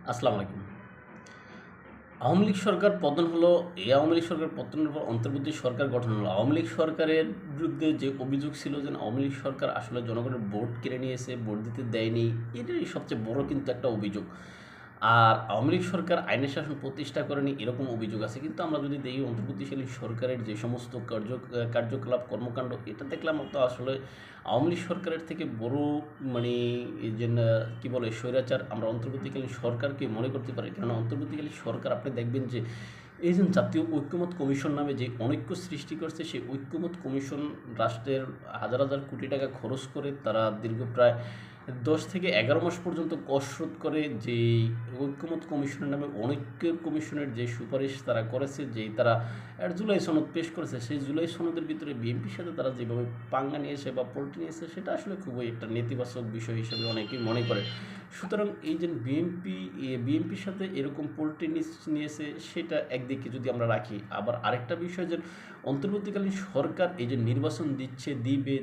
আসসালামু আলাইকুম। আওয়ামী লীগ সরকার পতন হলো, এই আওয়ামী লীগ সরকার পতনের পর অন্তর্বর্তী সরকার গঠন হলো। আওয়ামী লীগ সরকারের বিরুদ্ধে যে অভিযোগ ছিল যে আওয়ামী লীগ সরকার আসলে জনগণের ভোট কেড়ে নিয়েছে, ভোট দিতে দেয়নি, এটাই সবচেয়ে বড় কিন্তু একটা অভিযোগ। আর আওয়ামী লীগ সরকার আইনের শাসন প্রতিষ্ঠা করেনি এরকম অভিযোগ আছে। কিন্তু আমরা যদি দেখি অন্তর্বর্তীকালীন সরকারের যে সমস্ত কার্যকলাপ কর্মকাণ্ড, এটা দেখলাম তো আসলে আওয়ামী লীগ সরকারের থেকে বড় মানে এই যে কী বলে স্বৈরাচার আমরা অন্তর্বর্তীকালীন সরকারকে মনে করতে পারি। কেননা অন্তর্বর্তীকালীন সরকার আপনি দেখবেন যে এই যে জাতীয় ঐক্যমত কমিশন নামে যে অনৈক্য সৃষ্টি করছে, সেই ঐক্যমত কমিশন রাষ্ট্রের হাজার হাজার কোটি টাকা খরচ করে তারা দীর্ঘ প্রায় 10 থেকে 11 মাস পর্যন্ত কসরত করে যে ঐক্যমত কমিশনের নামে অনৈক্য কমিশনের যে সুপারিশ তারা করেছে, যেই তারা জুলাই সনদ পেশ করেছে, সেই জুলাই সনদের ভিতরে বিএনপির সাথে তারা যেভাবে পাঙ্গা নিয়েছে বা পল্টি নিয়েছে, সেটা আসলে খুবই একটা নেতিবাচক বিষয় হিসেবে অনেকেই মনে করে। সুতরাং এই যে বিএনপির সাথে এরকম পল্টি নিয়েছে, সেটা একদিকে যদি আমরা রাখি, আবার আরেকটা বিষয় যে অন্তর্বর্তীকালীন সরকার এই যে নির্বাচন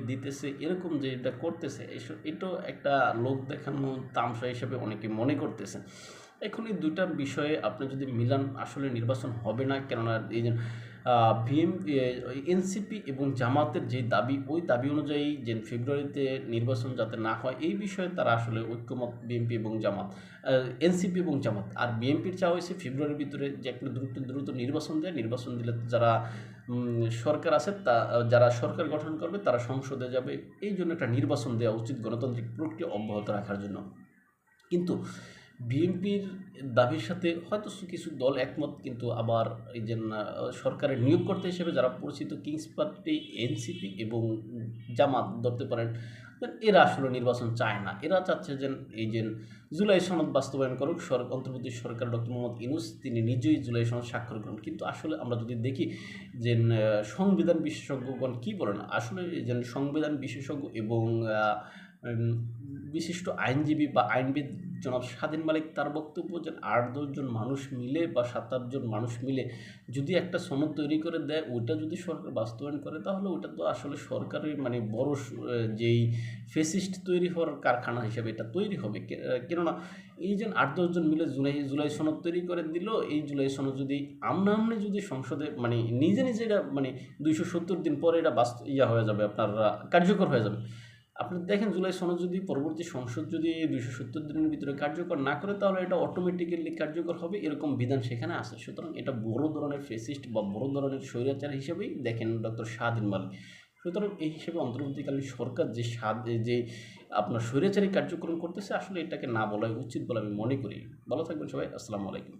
দিতেছে এরকম যে এটা করতেছে, এটাও একটা লোক দেখানো তামসা হিসেবে অনেকে মনে করতেছে। এখন এই দুইটা বিষয়ে আপনি যদি মিলান, আসলে নির্বাচন হবে না। কেননা এই যে এনসিপি এবং জামাতের যে দাবি, ওই দাবি অনুযায়ী যে ফেব্রুয়ারিতে নির্বাচন যাতে না হয়, এই বিষয়ে তারা আসলে ঐক্যমত বিএনপি এবং জামাত, এনসিপি এবং জামাত। আর বিএনপির চাওয়া হয়েছে ফেব্রুয়ারির ভিতরে যে একটা দ্রুত নির্বাচন দেয়, নির্বাচন দিলে যারা সরকার আছে, যারা সরকার গঠন করবে তারা সংসদে যাবে, এই জন্য একটা নির্বাচন দেওয়া উচিত গণতান্ত্রিক প্রক্রিয়া অব্যাহত রাখার জন্য। কিন্তু বিএনপির দাবির সাথে হয়তো কিছু দল একমত, কিন্তু আবার এই যে সরকারের নিয়োগকর্তা হিসেবে যারা পরিচিত কিংস পার্টি, এনসিপি এবং জামাত ধরতে পারেন, এরা আসলে নির্বাচন চায় না। এরা চাচ্ছে যে এই যে জুলাই সনদ বাস্তবায়ন করুক অন্তর্বর্তী সরকার, ডক্টর মোহাম্মদ ইউনূস তিনি নিজেই জুলাই সনদ স্বাক্ষর করুন। কিন্তু আসলে আমরা যদি দেখি যে সংবিধান বিশেষজ্ঞগণ কী বলেন, আসলে যে সংবিধান বিশেষজ্ঞ এবং বিশিষ্ট আইনজীবী বা আইনবিদ জনাব স্বাধীন মালিক, তার বক্তব্য যে 8-10 জন মানুষ মিলে বা 7-8 জন মানুষ মিলে যদি একটা সনদ তৈরি করে দেয়, ওইটা যদি সরকার বাস্তবায়ন করে, তাহলে ওইটা তো আসলে সরকারের মানে বড় যেই ফেসিস্ট তৈরি হওয়ার কারখানা হিসেবে এটা তৈরি হবে। কেননা এই যে 8-10 জন মিলে জুলাই সনদ তৈরি করে দিল, এই জুলাই সনদ যদি আমনে যদি সংসদে মানে নিজে এটা মানে 270 দিন পরে এটা হয়ে যাবে, আপনার কার্যকর হয়ে যাবে। আপনি দেখেন জুলাই সনদ যদি পরবর্তী সংসদ যদি 270 দিনের ভিতরে কার্যকর না করে, তাহলে এটা অটোমেটিক্যালি কার্যকর হবে, এরকম বিধান সেখানে আছে। সুতরাং এটা বড় ধরনের ফেসিস্ট বা বড় ধরনের স্বৈরাচার হিসেবেই দেখেন ডক্টর স্বাধীন মালিক। সুতরাং এই হিসেবে অন্তর্বর্তীকালীন সরকার যে আপনার স্বৈরাচারী কার্যক্রম করতেছে, আসলে এটাকে না বলাই উচিত বলে আমি মনে করি। ভালো থাকবেন সবাই। আসসালামু আলাইকুম।